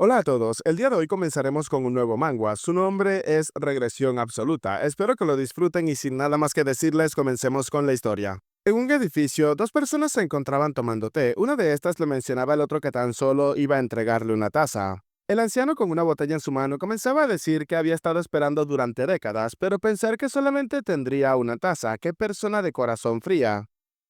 Hola a todos, el día de hoy comenzaremos con un nuevo manga. Su nombre es Regresión Absoluta. Espero que lo disfruten y sin nada más que decirles, comencemos con la historia. En un edificio, dos personas se encontraban tomando té. Una de estas le mencionaba al otro que tan solo iba a entregarle una taza. El anciano con una botella en su mano comenzaba a decir que había estado esperando durante décadas, pero pensar que solamente tendría una taza. ¡Qué persona de corazón fría!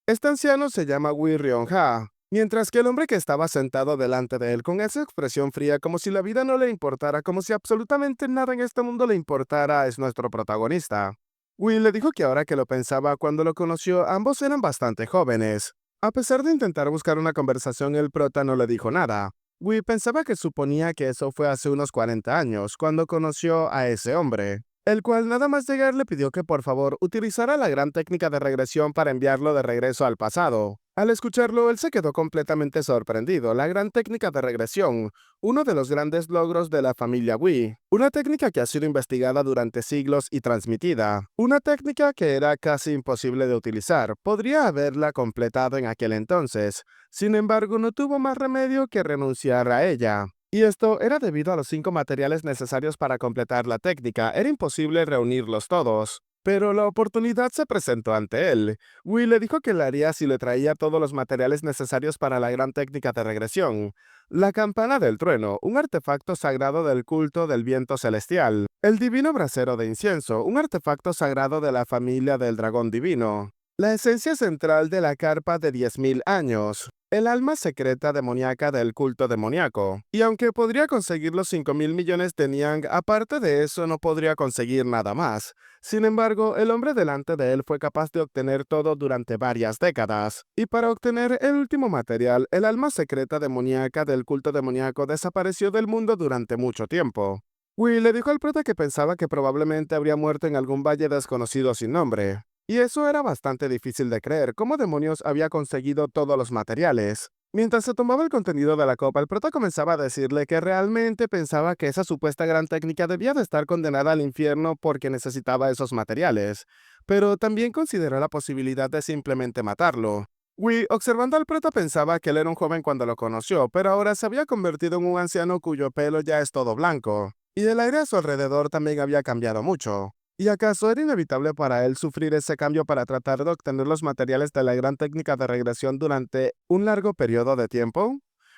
Este anciano se llama Wei Ryong-ha, mientras que el hombre que estaba sentado delante de él con esa expresión fría como si la vida no le importara, como si absolutamente nada en este mundo le importara, es nuestro protagonista. Will le dijo que ahora que lo pensaba cuando lo conoció, ambos eran bastante jóvenes. A pesar de intentar buscar una conversación, el prota no le dijo nada. Will pensaba que suponía que eso fue hace unos 40 años, cuando conoció a ese hombre, el cual nada más llegar le pidió que por favor utilizara la gran técnica de regresión para enviarlo de regreso al pasado. Al escucharlo, él se quedó completamente sorprendido. La gran técnica de regresión, uno de los grandes logros de la familia Wii, una técnica que ha sido investigada durante siglos y transmitida, una técnica que era casi imposible de utilizar. Podría haberla completado en aquel entonces, sin embargo, no tuvo más remedio que renunciar a ella. Y esto era debido a los 5 materiales necesarios para completar la técnica. Era imposible reunirlos todos. Pero la oportunidad se presentó ante él. Will le dijo que le haría si le traía todos los materiales necesarios para la gran técnica de regresión. La campana del trueno, un artefacto sagrado del culto del viento celestial. El divino brasero de incienso, un artefacto sagrado de la familia del dragón divino. La esencia central de la carpa de 10.000 años. El alma secreta demoníaca del culto demoníaco. Y aunque podría conseguir los 5.000 millones de Niang, aparte de eso no podría conseguir nada más. Sin embargo, el hombre delante de él fue capaz de obtener todo durante varias décadas. Y para obtener el último material, el alma secreta demoníaca del culto demoníaco desapareció del mundo durante mucho tiempo. Will le dijo al prota que pensaba que probablemente habría muerto en algún valle desconocido sin nombre. Y eso era bastante difícil de creer. ¿Cómo demonios había conseguido todos los materiales? Mientras se tomaba el contenido de la copa, el prota comenzaba a decirle que realmente pensaba que esa supuesta gran técnica debía de estar condenada al infierno porque necesitaba esos materiales, pero también consideró la posibilidad de simplemente matarlo. Wii, observando al prota, pensaba que él era un joven cuando lo conoció, pero ahora se había convertido en un anciano cuyo pelo ya es todo blanco, y el aire a su alrededor también había cambiado mucho. ¿Y acaso era inevitable para él sufrir ese cambio para tratar de obtener los materiales de la gran técnica de regresión durante un largo periodo de tiempo?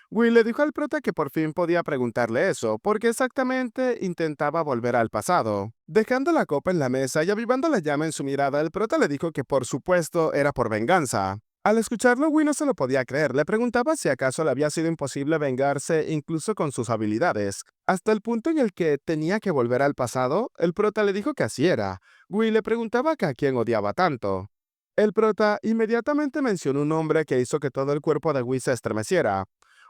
Will le dijo al prota que por fin podía preguntarle eso, porque exactamente intentaba volver al pasado. Dejando la copa en la mesa y avivando la llama en su mirada, el prota le dijo que por supuesto era por venganza. Al escucharlo, Will no se lo podía creer. Le preguntaba si acaso le había sido imposible vengarse incluso con sus habilidades. Hasta el punto en el que tenía que volver al pasado, el prota le dijo que así era. Will le preguntaba que a quién odiaba tanto. El prota inmediatamente mencionó un nombre que hizo que todo el cuerpo de Will se estremeciera.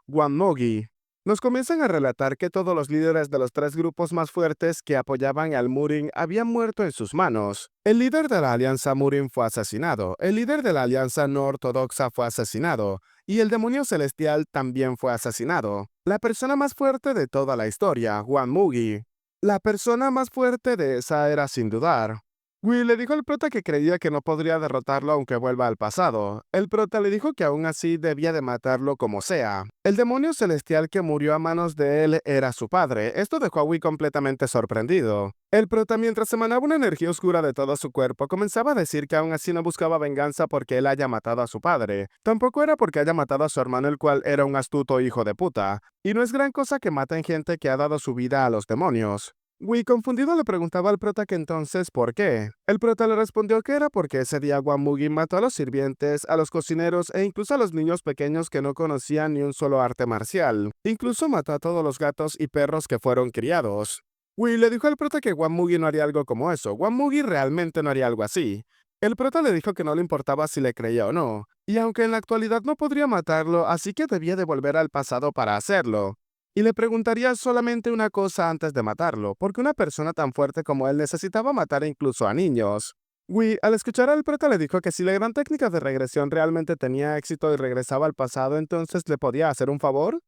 Wanmogi. Nos comienzan a relatar que todos los líderes de los 3 grupos más fuertes que apoyaban al Murin habían muerto en sus manos. El líder de la Alianza Murin fue asesinado, el líder de la Alianza No Ortodoxa fue asesinado, y el demonio celestial también fue asesinado. La persona más fuerte de toda la historia, Wanmugi. La persona más fuerte de esa era sin dudar. Will le dijo al prota que creía que no podría derrotarlo aunque vuelva al pasado. El prota le dijo que aún así debía de matarlo como sea. El demonio celestial que murió a manos de él era su padre. Esto dejó a Will completamente sorprendido. El prota, mientras emanaba una energía oscura de todo su cuerpo, comenzaba a decir que aún así no buscaba venganza porque él haya matado a su padre. Tampoco era porque haya matado a su hermano, el cual era un astuto hijo de puta. Y no es gran cosa que maten gente que ha dado su vida a los demonios. Wii, confundido, le preguntaba al prota que entonces ¿por qué? El prota le respondió que era porque ese día Wanmugi mató a los sirvientes, a los cocineros e incluso a los niños pequeños que no conocían ni un solo arte marcial. Incluso mató a todos los gatos y perros que fueron criados. Wii le dijo al prota que Wanmugi no haría algo como eso. Wanmugi realmente no haría algo así. El prota le dijo que no le importaba si le creía o no, y aunque en la actualidad no podría matarlo, así que debía de volver al pasado para hacerlo. Y le preguntaría solamente una cosa antes de matarlo, porque una persona tan fuerte como él necesitaba matar incluso a niños. Wii, al escuchar al prota, le dijo que si la gran técnica de regresión realmente tenía éxito y regresaba al pasado, entonces le podía hacer un favor.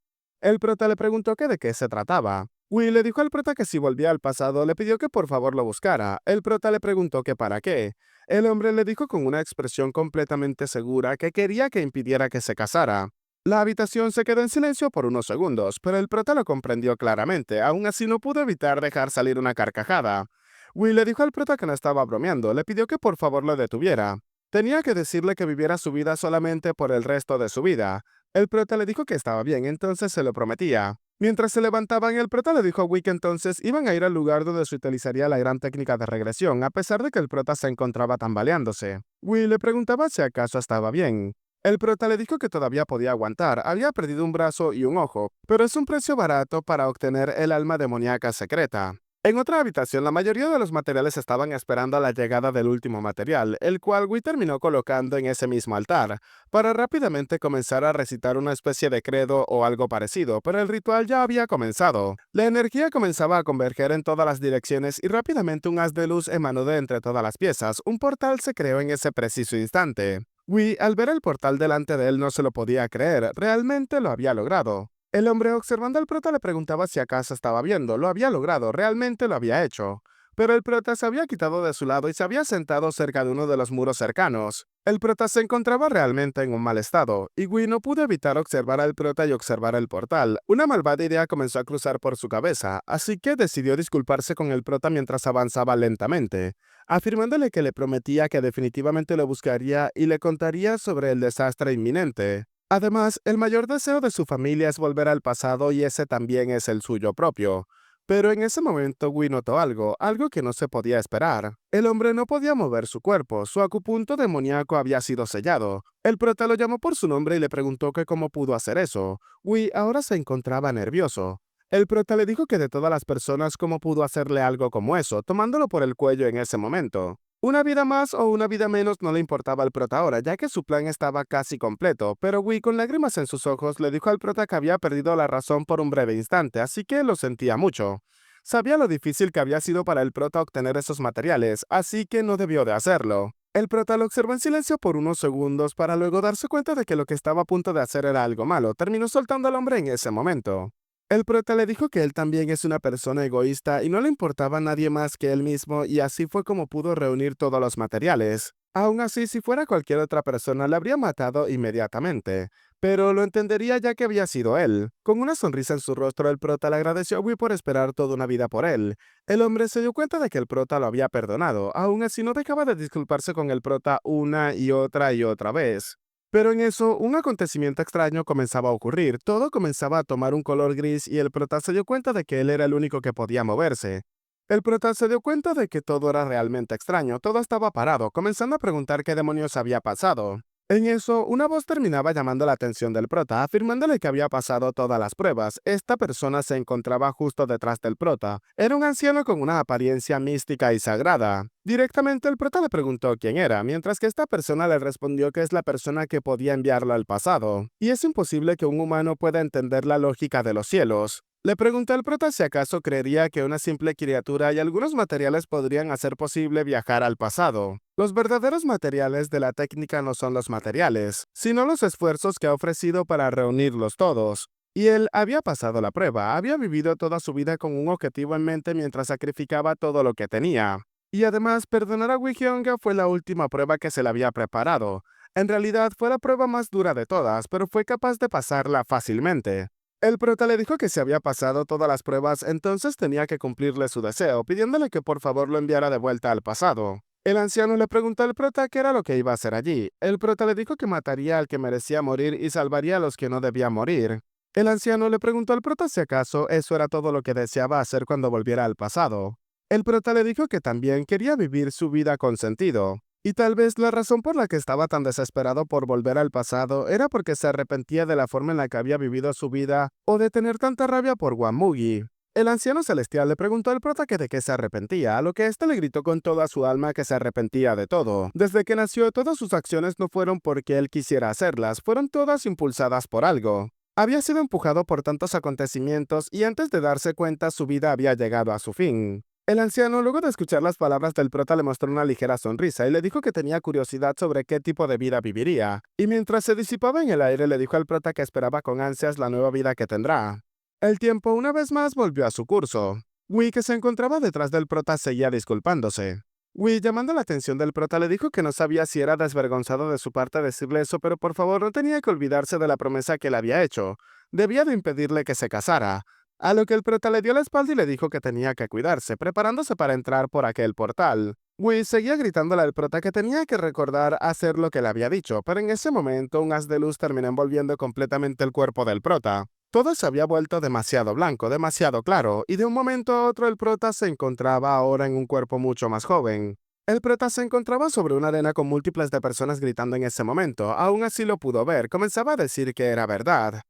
El prota le preguntó que de qué se trataba. Wii le dijo al prota que si volvía al pasado, le pidió que por favor lo buscara. El prota le preguntó que para qué. El hombre le dijo con una expresión completamente segura que quería que impidiera que se casara. La habitación se quedó en silencio por unos segundos, pero el prota lo comprendió claramente, aún así no pudo evitar dejar salir una carcajada. Will le dijo al prota que no estaba bromeando, le pidió que por favor lo detuviera. Tenía que decirle que viviera su vida solamente por el resto de su vida. El prota le dijo que estaba bien, entonces se lo prometía. Mientras se levantaban, el prota le dijo a Will que entonces iban a ir al lugar donde se utilizaría la gran técnica de regresión, a pesar de que el prota se encontraba tambaleándose. Will le preguntaba si acaso estaba bien. El prota le dijo que todavía podía aguantar, había perdido un brazo y un ojo, pero es un precio barato para obtener el alma demoníaca secreta. En otra habitación, la mayoría de los materiales estaban esperando a la llegada del último material, el cual Wii terminó colocando en ese mismo altar, para rápidamente comenzar a recitar una especie de credo o algo parecido, pero el ritual ya había comenzado. La energía comenzaba a converger en todas las direcciones y rápidamente un haz de luz emanó de entre todas las piezas. Un portal se creó en ese preciso instante. Wii, al ver el portal delante de él, no se lo podía creer, realmente lo había logrado. El hombre observando al prota le preguntaba si acaso estaba viendo, lo había logrado, realmente lo había hecho. Pero el prota se había quitado de su lado y se había sentado cerca de uno de los muros cercanos. El prota se encontraba realmente en un mal estado, y Wii no pudo evitar observar al prota y observar el portal. Una malvada idea comenzó a cruzar por su cabeza, así que decidió disculparse con el prota mientras avanzaba lentamente, afirmándole que le prometía que definitivamente lo buscaría y le contaría sobre el desastre inminente. Además, el mayor deseo de su familia es volver al pasado y ese también es el suyo propio. Pero en ese momento Wii notó algo que no se podía esperar. El hombre no podía mover su cuerpo, su acupunto demoníaco había sido sellado. El prota lo llamó por su nombre y le preguntó que cómo pudo hacer eso. Wii ahora se encontraba nervioso. El prota le dijo que de todas las personas cómo pudo hacerle algo como eso, tomándolo por el cuello en ese momento. Una vida más o una vida menos no le importaba al prota ahora, ya que su plan estaba casi completo, pero Wii, con lágrimas en sus ojos, le dijo al prota que había perdido la razón por un breve instante, así que lo sentía mucho. Sabía lo difícil que había sido para el prota obtener esos materiales, así que no debió de hacerlo. El prota lo observó en silencio por unos segundos para luego darse cuenta de que lo que estaba a punto de hacer era algo malo. Terminó soltando al hombre en ese momento. El prota le dijo que él también es una persona egoísta y no le importaba a nadie más que él mismo, y así fue como pudo reunir todos los materiales. Aún así, si fuera cualquier otra persona, le habría matado inmediatamente, pero lo entendería ya que había sido él. Con una sonrisa en su rostro, el prota le agradeció a Wii por esperar toda una vida por él. El hombre se dio cuenta de que el prota lo había perdonado, aún así no dejaba de disculparse con el prota una y otra vez. Pero en eso, un acontecimiento extraño comenzaba a ocurrir, todo comenzaba a tomar un color gris y el prota se dio cuenta de que él era el único que podía moverse. El prota se dio cuenta de que todo era realmente extraño, todo estaba parado, comenzando a preguntar qué demonios había pasado. En eso, una voz terminaba llamando la atención del prota, afirmándole que había pasado todas las pruebas. Esta persona se encontraba justo detrás del prota. Era un anciano con una apariencia mística y sagrada. Directamente el prota le preguntó quién era, mientras que esta persona le respondió que es la persona que podía enviarlo al pasado. Y es imposible que un humano pueda entender la lógica de los cielos. Le preguntó al prota si acaso creería que una simple criatura y algunos materiales podrían hacer posible viajar al pasado. Los verdaderos materiales de la técnica no son los materiales, sino los esfuerzos que ha ofrecido para reunirlos todos. Y él había pasado la prueba, había vivido toda su vida con un objetivo en mente mientras sacrificaba todo lo que tenía. Y además, perdonar a Wihionga fue la última prueba que se le había preparado. En realidad fue la prueba más dura de todas, pero fue capaz de pasarla fácilmente. El prota le dijo que si había pasado todas las pruebas, entonces tenía que cumplirle su deseo, pidiéndole que por favor lo enviara de vuelta al pasado. El anciano le preguntó al prota qué era lo que iba a hacer allí. El prota le dijo que mataría al que merecía morir y salvaría a los que no debían morir. El anciano le preguntó al prota si acaso eso era todo lo que deseaba hacer cuando volviera al pasado. El prota le dijo que también quería vivir su vida con sentido. Y tal vez la razón por la que estaba tan desesperado por volver al pasado era porque se arrepentía de la forma en la que había vivido su vida o de tener tanta rabia por Wamugi. El anciano celestial le preguntó al prota que de qué se arrepentía, a lo que éste le gritó con toda su alma que se arrepentía de todo. Desde que nació, todas sus acciones no fueron porque él quisiera hacerlas, fueron todas impulsadas por algo. Había sido empujado por tantos acontecimientos y antes de darse cuenta su vida había llegado a su fin. El anciano, luego de escuchar las palabras del prota, le mostró una ligera sonrisa y le dijo que tenía curiosidad sobre qué tipo de vida viviría. Y mientras se disipaba en el aire, le dijo al prota que esperaba con ansias la nueva vida que tendrá. El tiempo una vez más volvió a su curso. Wii, que se encontraba detrás del prota, seguía disculpándose. Wii, llamando la atención del prota, le dijo que no sabía si era desvergonzado de su parte decirle eso, pero por favor no tenía que olvidarse de la promesa que le había hecho. Debía de impedirle que se casara. A lo que el prota le dio la espalda y le dijo que tenía que cuidarse, preparándose para entrar por aquel portal. Wii seguía gritándole al prota que tenía que recordar hacer lo que le había dicho, pero en ese momento un haz de luz terminó envolviendo completamente el cuerpo del prota. Todo se había vuelto demasiado blanco, demasiado claro, y de un momento a otro el prota se encontraba ahora en un cuerpo mucho más joven. El prota se encontraba sobre una arena con múltiples de personas gritando en ese momento, aún así lo pudo ver, comenzaba a decir que era verdad.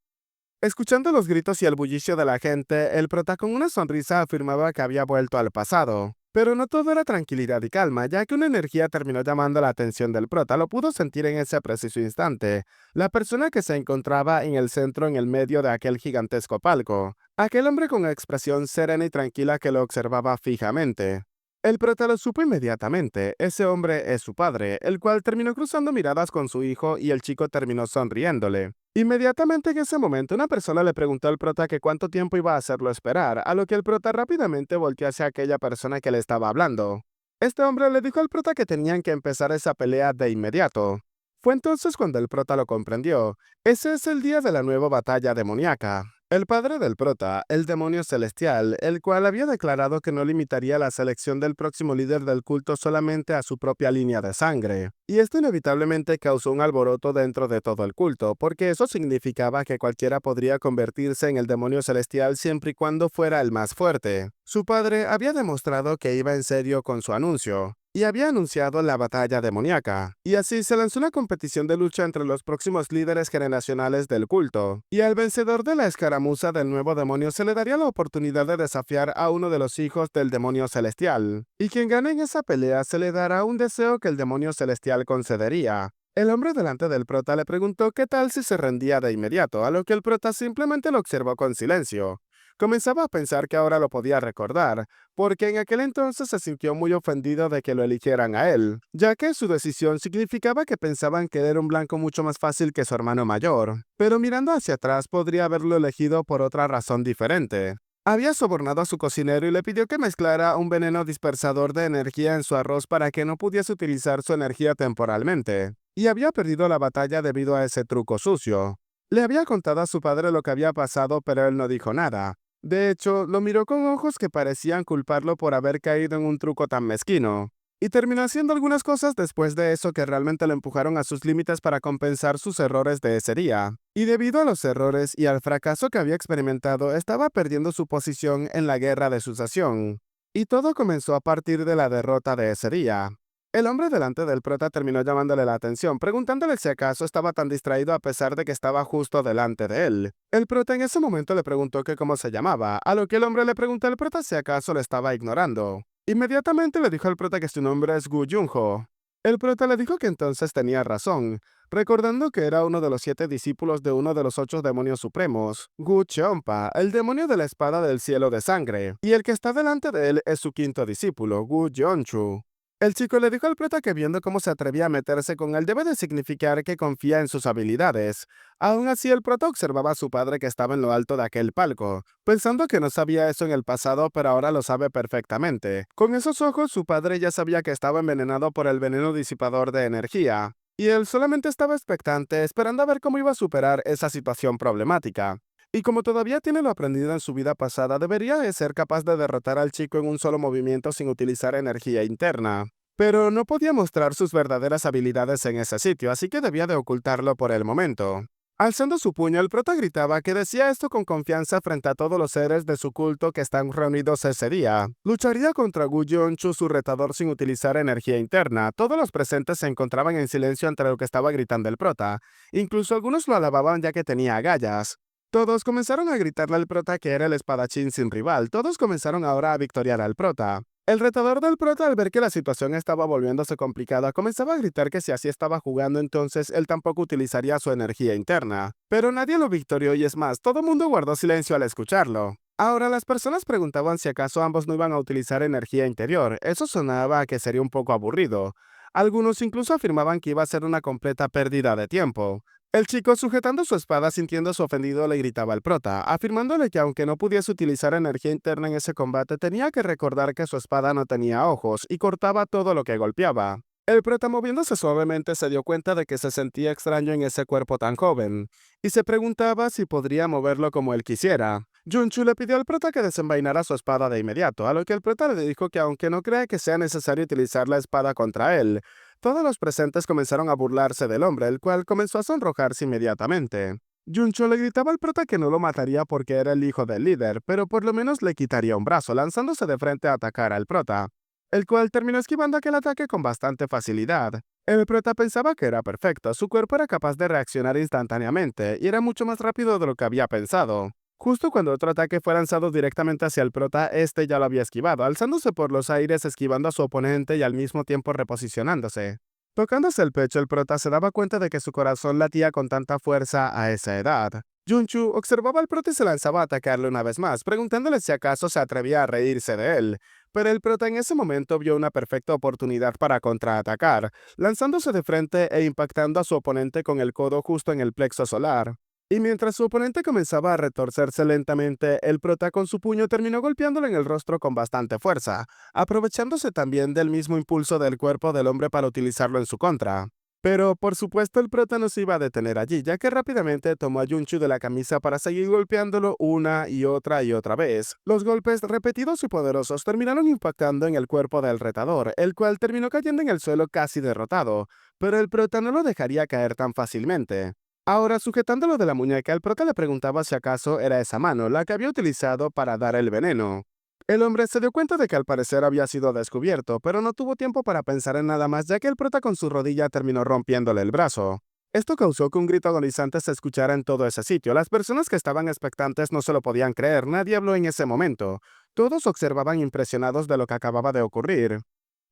Escuchando los gritos y el bullicio de la gente, el prota con una sonrisa afirmaba que había vuelto al pasado. Pero no todo era tranquilidad y calma, ya que una energía terminó llamando la atención del prota, lo pudo sentir en ese preciso instante. La persona que se encontraba en el centro en el medio de aquel gigantesco palco. Aquel hombre con expresión serena y tranquila que lo observaba fijamente. El prota lo supo inmediatamente, ese hombre es su padre, el cual terminó cruzando miradas con su hijo y el chico terminó sonriéndole. Inmediatamente en ese momento una persona le preguntó al prota que cuánto tiempo iba a hacerlo esperar, a lo que el prota rápidamente volteó hacia aquella persona que le estaba hablando. Este hombre le dijo al prota que tenían que empezar esa pelea de inmediato. Fue entonces cuando el prota lo comprendió. Ese es el día de la nueva batalla demoníaca. El padre del prota, el demonio celestial, el cual había declarado que no limitaría la selección del próximo líder del culto solamente a su propia línea de sangre. Y esto inevitablemente causó un alboroto dentro de todo el culto, porque eso significaba que cualquiera podría convertirse en el demonio celestial siempre y cuando fuera el más fuerte. Su padre había demostrado que iba en serio con su anuncio y había anunciado la batalla demoníaca, y así se lanzó una competición de lucha entre los próximos líderes generacionales del culto, y al vencedor de la escaramuza del nuevo demonio se le daría la oportunidad de desafiar a uno de los hijos del demonio celestial, y quien gane en esa pelea se le dará un deseo que el demonio celestial concedería. El hombre delante del prota le preguntó qué tal si se rendía de inmediato, a lo que el prota simplemente lo observó con silencio. Comenzaba a pensar que ahora lo podía recordar, porque en aquel entonces se sintió muy ofendido de que lo eligieran a él, ya que su decisión significaba que pensaban que era un blanco mucho más fácil que su hermano mayor. Pero mirando hacia atrás podría haberlo elegido por otra razón diferente. Había sobornado a su cocinero y le pidió que mezclara un veneno dispersador de energía en su arroz para que no pudiese utilizar su energía temporalmente, y había perdido la batalla debido a ese truco sucio. Le había contado a su padre lo que había pasado, pero él no dijo nada. De hecho, lo miró con ojos que parecían culparlo por haber caído en un truco tan mezquino. Y terminó haciendo algunas cosas después de eso que realmente lo empujaron a sus límites para compensar sus errores de ese día. Y debido a los errores y al fracaso que había experimentado, estaba perdiendo su posición en la guerra de sucesión. Y todo comenzó a partir de la derrota de ese día. El hombre delante del prota terminó llamándole la atención, preguntándole si acaso estaba tan distraído a pesar de que estaba justo delante de él. El prota en ese momento le preguntó que cómo se llamaba, a lo que el hombre le preguntó al prota si acaso le estaba ignorando. Inmediatamente le dijo al prota que su nombre es Gu Junho. El prota le dijo que entonces tenía razón, recordando que era uno de los 7 discípulos de uno de los 8 demonios supremos, Gu Cheompa, el demonio de la espada del cielo de sangre, y el que está delante de él es su quinto discípulo, Gu Yeonchu. El chico le dijo al prota que viendo cómo se atrevía a meterse con él debe de significar que confía en sus habilidades. Aún así, el prota observaba a su padre que estaba en lo alto de aquel palco, pensando que no sabía eso en el pasado, pero ahora lo sabe perfectamente. Con esos ojos, su padre ya sabía que estaba envenenado por el veneno disipador de energía, y él solamente estaba expectante, esperando a ver cómo iba a superar esa situación problemática. Y como todavía tiene lo aprendido en su vida pasada, debería de ser capaz de derrotar al chico en un solo movimiento sin utilizar energía interna. Pero no podía mostrar sus verdaderas habilidades en ese sitio, así que debía de ocultarlo por el momento. Alzando su puño, el prota gritaba que decía esto con confianza frente a todos los seres de su culto que están reunidos ese día. Lucharía contra Gu Yeonchu, su retador, sin utilizar energía interna. Todos los presentes se encontraban en silencio ante lo que estaba gritando el prota. Incluso algunos lo alababan ya que tenía agallas. Todos comenzaron a gritarle al prota que era el espadachín sin rival. Todos comenzaron ahora a victoriar al prota. El retador del prota, al ver que la situación estaba volviéndose complicada, comenzaba a gritar que si así estaba jugando, entonces él tampoco utilizaría su energía interna. Pero nadie lo victorió y es más, todo el mundo guardó silencio al escucharlo. Ahora las personas preguntaban si acaso ambos no iban a utilizar energía interior. Eso sonaba a que sería un poco aburrido. Algunos incluso afirmaban que iba a ser una completa pérdida de tiempo. El chico, sujetando su espada, sintiéndose ofendido, le gritaba al prota, afirmándole que aunque no pudiese utilizar energía interna en ese combate, tenía que recordar que su espada no tenía ojos y cortaba todo lo que golpeaba. El prota, moviéndose suavemente, se dio cuenta de que se sentía extraño en ese cuerpo tan joven, y se preguntaba si podría moverlo como él quisiera. Junchu le pidió al prota que desenvainara su espada de inmediato, a lo que el prota le dijo que aunque no cree que sea necesario utilizar la espada contra él, todos los presentes comenzaron a burlarse del hombre, el cual comenzó a sonrojarse inmediatamente. Juncho le gritaba al prota que no lo mataría porque era el hijo del líder, pero por lo menos le quitaría un brazo, lanzándose de frente a atacar al prota, el cual terminó esquivando aquel ataque con bastante facilidad. El prota pensaba que era perfecto, su cuerpo era capaz de reaccionar instantáneamente, y era mucho más rápido de lo que había pensado. Justo cuando otro ataque fue lanzado directamente hacia el prota, este ya lo había esquivado, alzándose por los aires, esquivando a su oponente y al mismo tiempo reposicionándose. Tocándose el pecho, el prota se daba cuenta de que su corazón latía con tanta fuerza a esa edad. Junchu observaba al prota y se lanzaba a atacarle una vez más, preguntándole si acaso se atrevía a reírse de él. Pero el prota en ese momento vio una perfecta oportunidad para contraatacar, lanzándose de frente e impactando a su oponente con el codo justo en el plexo solar. Y mientras su oponente comenzaba a retorcerse lentamente, el prota con su puño terminó golpeándolo en el rostro con bastante fuerza, aprovechándose también del mismo impulso del cuerpo del hombre para utilizarlo en su contra. Pero, por supuesto, el prota no se iba a detener allí, ya que rápidamente tomó a Junchu de la camisa para seguir golpeándolo una y otra vez. Los golpes repetidos y poderosos terminaron impactando en el cuerpo del retador, el cual terminó cayendo en el suelo casi derrotado, pero el prota no lo dejaría caer tan fácilmente. Ahora, sujetándolo de la muñeca, el prota le preguntaba si acaso era esa mano la que había utilizado para dar el veneno. El hombre se dio cuenta de que al parecer había sido descubierto, pero no tuvo tiempo para pensar en nada más, ya que el prota con su rodilla terminó rompiéndole el brazo. Esto causó que un grito agonizante se escuchara en todo ese sitio. Las personas que estaban expectantes no se lo podían creer, nadie habló en ese momento. Todos observaban impresionados de lo que acababa de ocurrir.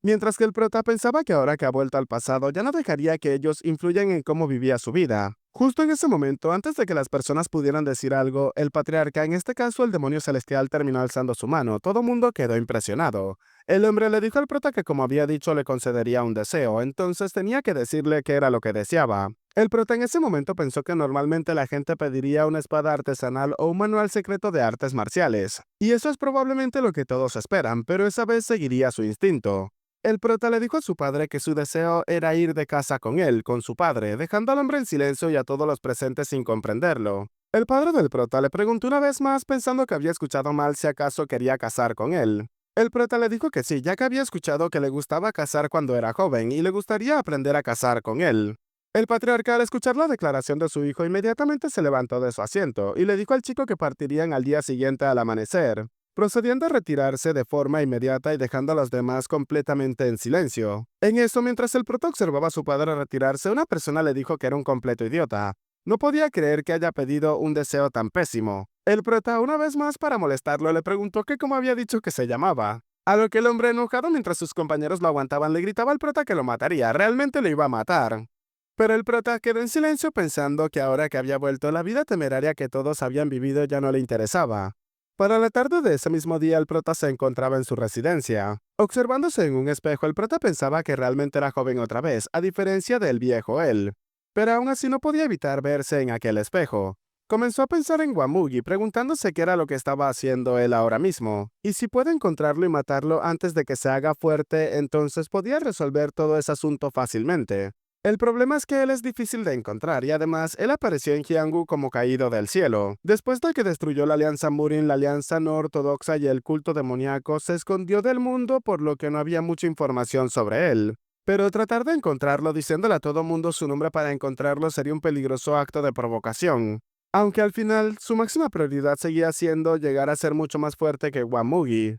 Mientras que el prota pensaba que ahora que ha vuelto al pasado ya no dejaría que ellos influyan en cómo vivía su vida. Justo en ese momento, antes de que las personas pudieran decir algo, el patriarca, en este caso el demonio celestial, terminó alzando su mano. Todo mundo quedó impresionado. El hombre le dijo al prota que como había dicho le concedería un deseo, entonces tenía que decirle qué era lo que deseaba. El prota en ese momento pensó que normalmente la gente pediría una espada artesanal o un manual secreto de artes marciales. Y eso es probablemente lo que todos esperan, pero esa vez seguiría su instinto. El prota le dijo a su padre que su deseo era ir de casa con él, con su padre, dejando al hombre en silencio y a todos los presentes sin comprenderlo. El padre del prota le preguntó una vez más, pensando que había escuchado mal, si acaso quería casar con él. El prota le dijo que sí, ya que había escuchado que le gustaba cazar cuando era joven y le gustaría aprender a cazar con él. El patriarca, al escuchar la declaración de su hijo, inmediatamente se levantó de su asiento y le dijo al chico que partirían al día siguiente al amanecer, procediendo a retirarse de forma inmediata y dejando a los demás completamente en silencio. En eso, mientras el prota observaba a su padre retirarse, una persona le dijo que era un completo idiota. No podía creer que haya pedido un deseo tan pésimo. El prota, una vez más para molestarlo, le preguntó que cómo había dicho que se llamaba. A lo que el hombre, enojado mientras sus compañeros lo aguantaban, le gritaba al prota que lo mataría, realmente lo iba a matar. Pero el prota quedó en silencio pensando que ahora que había vuelto, la vida temeraria que todos habían vivido ya no le interesaba. Para la tarde de ese mismo día, el prota se encontraba en su residencia. Observándose en un espejo, el prota pensaba que realmente era joven otra vez, a diferencia del viejo él. Pero aún así no podía evitar verse en aquel espejo. Comenzó a pensar en Wamugi, preguntándose qué era lo que estaba haciendo él ahora mismo. Y si puede encontrarlo y matarlo antes de que se haga fuerte, entonces podía resolver todo ese asunto fácilmente. El problema es que él es difícil de encontrar y además él apareció en Jianghu como caído del cielo. Después de que destruyó la Alianza Murin, la Alianza No Ortodoxa y el culto demoníaco, se escondió del mundo por lo que no había mucha información sobre él. Pero tratar de encontrarlo diciéndole a todo mundo su nombre para encontrarlo sería un peligroso acto de provocación. Aunque al final, su máxima prioridad seguía siendo llegar a ser mucho más fuerte que Wamugi.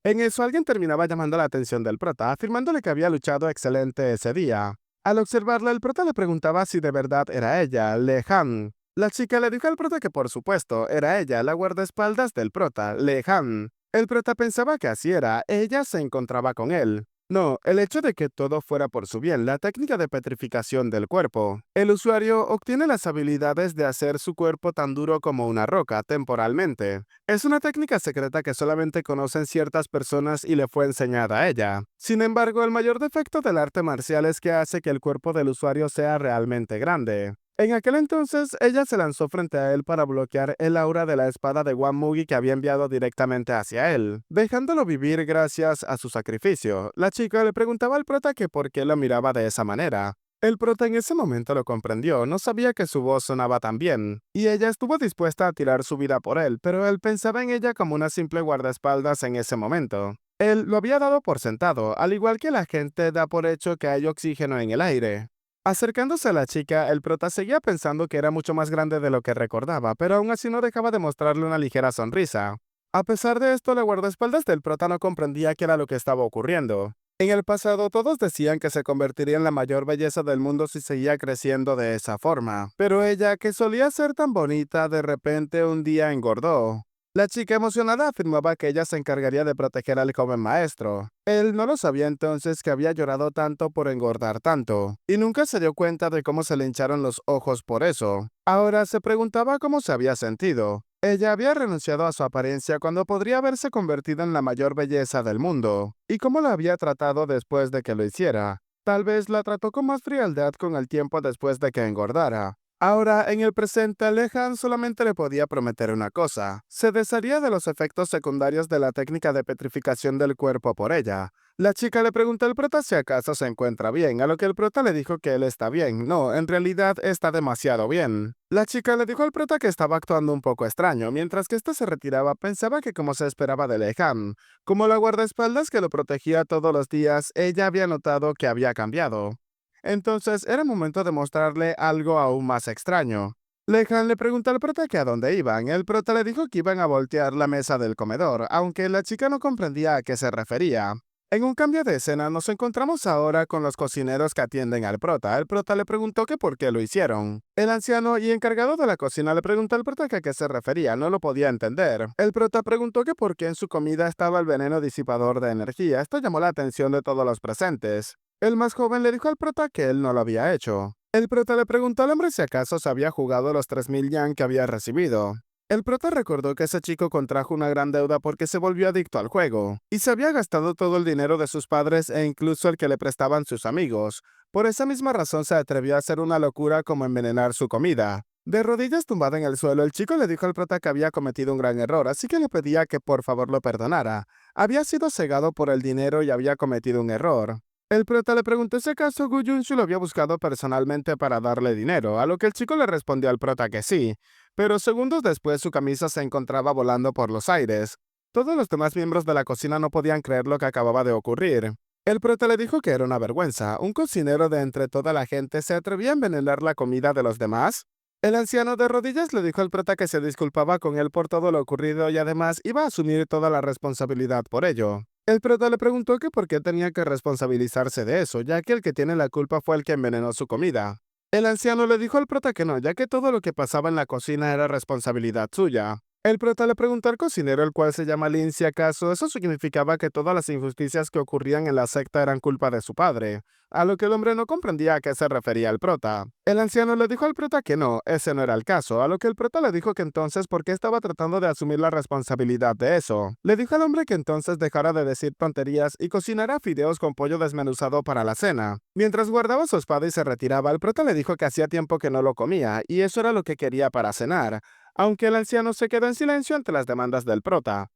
En eso alguien terminaba llamando la atención del prota, afirmándole que había luchado excelente ese día. Al observarla, el prota le preguntaba si de verdad era ella, Le Han. La chica le dijo al prota que por supuesto era ella, la guardaespaldas del prota, Le Han. El prota pensaba que así era, ella se encontraba con él. No, el hecho de que todo fuera por su bien, la técnica de petrificación del cuerpo. El usuario obtiene las habilidades de hacer su cuerpo tan duro como una roca, temporalmente. Es una técnica secreta que solamente conocen ciertas personas y le fue enseñada a ella. Sin embargo, el mayor defecto del arte marcial es que hace que el cuerpo del usuario sea realmente grande. En aquel entonces, ella se lanzó frente a él para bloquear el aura de la espada de Wan Mugi que había enviado directamente hacia él, dejándolo vivir gracias a su sacrificio. La chica le preguntaba al prota que por qué lo miraba de esa manera. El prota en ese momento lo comprendió, no sabía que su voz sonaba tan bien, y ella estuvo dispuesta a tirar su vida por él, pero él pensaba en ella como una simple guardaespaldas en ese momento. Él lo había dado por sentado, al igual que la gente da por hecho que hay oxígeno en el aire. Acercándose a la chica, el prota seguía pensando que era mucho más grande de lo que recordaba, pero aún así no dejaba de mostrarle una ligera sonrisa. A pesar de esto, la guardaespaldas del prota no comprendía qué era lo que estaba ocurriendo. En el pasado, todos decían que se convertiría en la mayor belleza del mundo si seguía creciendo de esa forma, pero ella, que solía ser tan bonita, de repente un día engordó. La chica emocionada afirmaba que ella se encargaría de proteger al joven maestro. Él no lo sabía entonces que había llorado tanto por engordar tanto, y nunca se dio cuenta de cómo se le hincharon los ojos por eso. Ahora se preguntaba cómo se había sentido. Ella había renunciado a su apariencia cuando podría haberse convertido en la mayor belleza del mundo, y cómo la había tratado después de que lo hiciera. Tal vez la trató con más frialdad con el tiempo después de que engordara. Ahora, en el presente, Lehan solamente le podía prometer una cosa. Se desharía de los efectos secundarios de la técnica de petrificación del cuerpo por ella. La chica le preguntó al prota si acaso se encuentra bien, a lo que el prota le dijo que él está bien. No, en realidad está demasiado bien. La chica le dijo al prota que estaba actuando un poco extraño. Mientras que éste se retiraba, pensaba que como se esperaba de Lehan, como la guardaespaldas que lo protegía todos los días, ella había notado que había cambiado. Entonces era momento de mostrarle algo aún más extraño. Lehan le preguntó al prota que a dónde iban. El prota le dijo que iban a voltear la mesa del comedor, aunque la chica no comprendía a qué se refería. En un cambio de escena nos encontramos ahora con los cocineros que atienden al prota. El prota le preguntó que por qué lo hicieron. El anciano y encargado de la cocina le preguntó al prota que a qué se refería, no lo podía entender. El prota preguntó que por qué en su comida estaba el veneno disipador de energía. Esto llamó la atención de todos los presentes. El más joven le dijo al prota que él no lo había hecho. El prota le preguntó al hombre si acaso se había jugado los 3000 yan que había recibido. El prota recordó que ese chico contrajo una gran deuda porque se volvió adicto al juego, y se había gastado todo el dinero de sus padres e incluso el que le prestaban sus amigos. Por esa misma razón se atrevió a hacer una locura como envenenar su comida. De rodillas tumbada en el suelo, el chico le dijo al prota que había cometido un gran error, así que le pedía que por favor lo perdonara. Había sido cegado por el dinero y había cometido un error. El prota le preguntó si acaso Gu Yunshu lo había buscado personalmente para darle dinero, a lo que el chico le respondió al prota que sí, pero segundos después su camisa se encontraba volando por los aires. Todos los demás miembros de la cocina no podían creer lo que acababa de ocurrir. El prota le dijo que era una vergüenza. ¿Un cocinero de entre toda la gente se atrevía a envenenar la comida de los demás? El anciano de rodillas le dijo al prota que se disculpaba con él por todo lo ocurrido y además iba a asumir toda la responsabilidad por ello. El prota le preguntó que por qué tenía que responsabilizarse de eso, ya que el que tiene la culpa fue el que envenenó su comida. El anciano le dijo al prota que no, ya que todo lo que pasaba en la cocina era responsabilidad suya. El prota le preguntó al cocinero, el cual se llama Lin, si acaso eso significaba que todas las injusticias que ocurrían en la secta eran culpa de su padre, a lo que el hombre no comprendía a qué se refería el prota. El anciano le dijo al prota que no, ese no era el caso, a lo que el prota le dijo que entonces por qué estaba tratando de asumir la responsabilidad de eso. Le dijo al hombre que entonces dejara de decir tonterías y cocinara fideos con pollo desmenuzado para la cena. Mientras guardaba su espada y se retiraba, el prota le dijo que hacía tiempo que no lo comía, y eso era lo que quería para cenar, aunque el anciano se quedó en silencio ante las demandas del prota.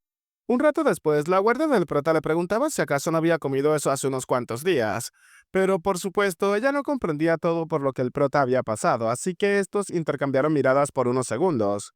Un rato después, la guardia del prota le preguntaba si acaso no había comido eso hace unos cuantos días, pero por supuesto ella no comprendía todo por lo que el prota había pasado, así que estos intercambiaron miradas por unos segundos.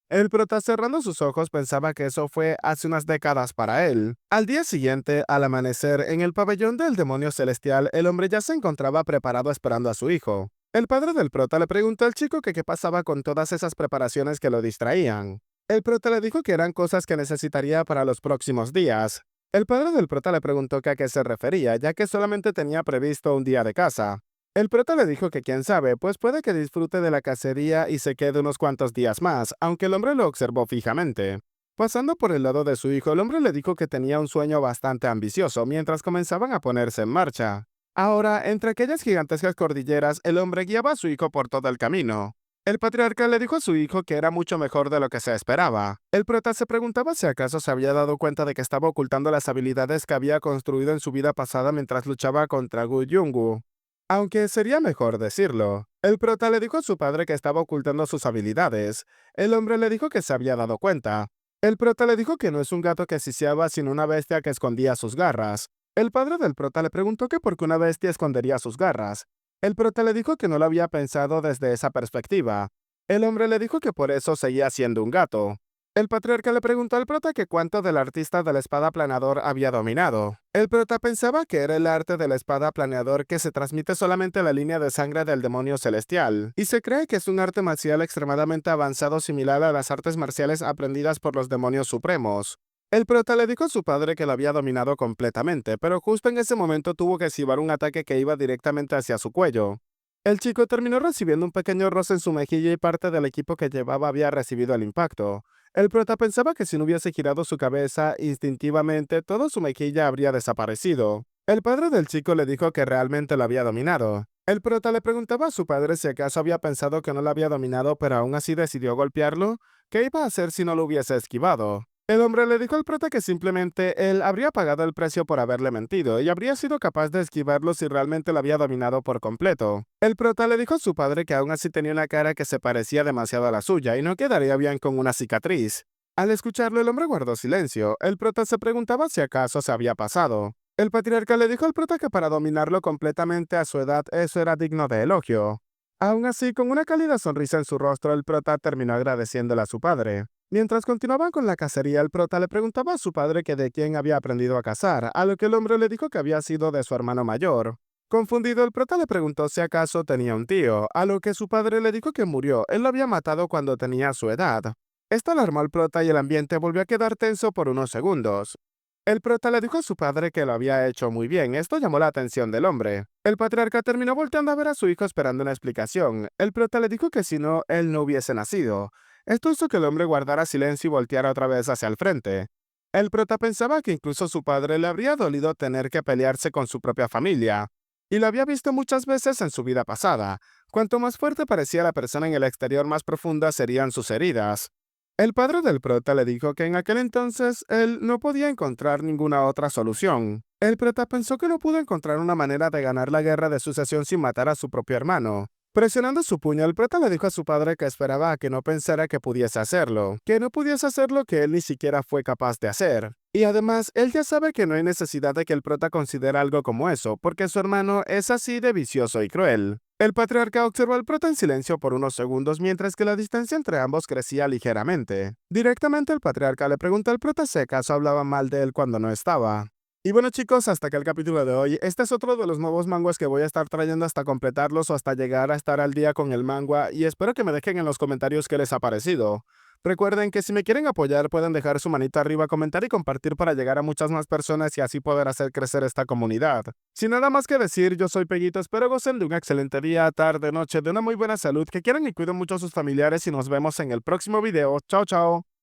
El prota, cerrando sus ojos, pensaba que eso fue hace unas décadas para él. Al día siguiente, al amanecer, en el pabellón del demonio celestial, el hombre ya se encontraba preparado esperando a su hijo. El padre del prota le preguntó al chico que qué pasaba con todas esas preparaciones que lo distraían. El prota le dijo que eran cosas que necesitaría para los próximos días. El padre del prota le preguntó que a qué se refería, ya que solamente tenía previsto un día de caza. El prota le dijo que quién sabe, pues puede que disfrute de la cacería y se quede unos cuantos días más, aunque el hombre lo observó fijamente. Pasando por el lado de su hijo, el hombre le dijo que tenía un sueño bastante ambicioso mientras comenzaban a ponerse en marcha. Ahora, entre aquellas gigantescas cordilleras, el hombre guiaba a su hijo por todo el camino. El patriarca le dijo a su hijo que era mucho mejor de lo que se esperaba. El prota se preguntaba si acaso se había dado cuenta de que estaba ocultando las habilidades que había construido en su vida pasada mientras luchaba contra Gu Yungu. Aunque sería mejor decirlo. El prota le dijo a su padre que estaba ocultando sus habilidades. El hombre le dijo que se había dado cuenta. El prota le dijo que no es un gato que asiciaba, sino una bestia que escondía sus garras. El padre del prota le preguntó que por qué una bestia escondería sus garras. El prota le dijo que no lo había pensado desde esa perspectiva. El hombre le dijo que por eso seguía siendo un gato. El patriarca le preguntó al prota que cuánto del artista de la espada planeador había dominado. El prota pensaba que era el arte de la espada planeador que se transmite solamente la línea de sangre del demonio celestial, y se cree que es un arte marcial extremadamente avanzado similar a las artes marciales aprendidas por los demonios supremos. El prota le dijo a su padre que lo había dominado completamente, pero justo en ese momento tuvo que esquivar un ataque que iba directamente hacia su cuello. El chico terminó recibiendo un pequeño roce en su mejilla y parte del equipo que llevaba había recibido el impacto. El prota pensaba que si no hubiese girado su cabeza instintivamente, toda su mejilla habría desaparecido. El padre del chico le dijo que realmente lo había dominado. El prota le preguntaba a su padre si acaso había pensado que no lo había dominado, pero aún así decidió golpearlo. ¿Qué iba a hacer si no lo hubiese esquivado? El hombre le dijo al prota que simplemente él habría pagado el precio por haberle mentido y habría sido capaz de esquivarlo si realmente lo había dominado por completo. El prota le dijo a su padre que aún así tenía una cara que se parecía demasiado a la suya y no quedaría bien con una cicatriz. Al escucharlo, el hombre guardó silencio. El prota se preguntaba si acaso se había pasado. El patriarca le dijo al prota que para dominarlo completamente a su edad eso era digno de elogio. Aún así, con una cálida sonrisa en su rostro, el prota terminó agradeciéndole a su padre. Mientras continuaban con la cacería, el prota le preguntaba a su padre que de quién había aprendido a cazar, a lo que el hombre le dijo que había sido de su hermano mayor. Confundido, el prota le preguntó si acaso tenía un tío, a lo que su padre le dijo que murió, él lo había matado cuando tenía su edad. Esto alarmó al prota y el ambiente volvió a quedar tenso por unos segundos. El prota le dijo a su padre que lo había hecho muy bien. Esto llamó la atención del hombre. El patriarca terminó volteando a ver a su hijo esperando una explicación. El prota le dijo que si no, él no hubiese nacido. Esto hizo que el hombre guardara silencio y volteara otra vez hacia el frente. El prota pensaba que incluso a su padre le habría dolido tener que pelearse con su propia familia. Y lo había visto muchas veces en su vida pasada. Cuanto más fuerte parecía la persona en el exterior, más profundas serían sus heridas. El padre del prota le dijo que en aquel entonces él no podía encontrar ninguna otra solución. El prota pensó que no pudo encontrar una manera de ganar la guerra de sucesión sin matar a su propio hermano. Presionando su puño, el prota le dijo a su padre que esperaba a que no pensara que pudiese hacerlo, que no pudiese hacer lo que él ni siquiera fue capaz de hacer. Y además, él ya sabe que no hay necesidad de que el prota considere algo como eso, porque su hermano es así de vicioso y cruel. El patriarca observó al prota en silencio por unos segundos mientras que la distancia entre ambos crecía ligeramente. Directamente el patriarca le preguntó al prota si acaso hablaba mal de él cuando no estaba. Y bueno chicos, hasta acá el capítulo de hoy. Este es otro de los nuevos manguas que voy a estar trayendo hasta completarlos o hasta llegar a estar al día con el manga y espero que me dejen en los comentarios qué les ha parecido. Recuerden que si me quieren apoyar pueden dejar su manita arriba, comentar y compartir para llegar a muchas más personas y así poder hacer crecer esta comunidad. Sin nada más que decir, yo soy Peguito, espero gocen de un excelente día, tarde, noche, de una muy buena salud, que quieran y cuiden mucho a sus familiares y nos vemos en el próximo video. Chao, chao.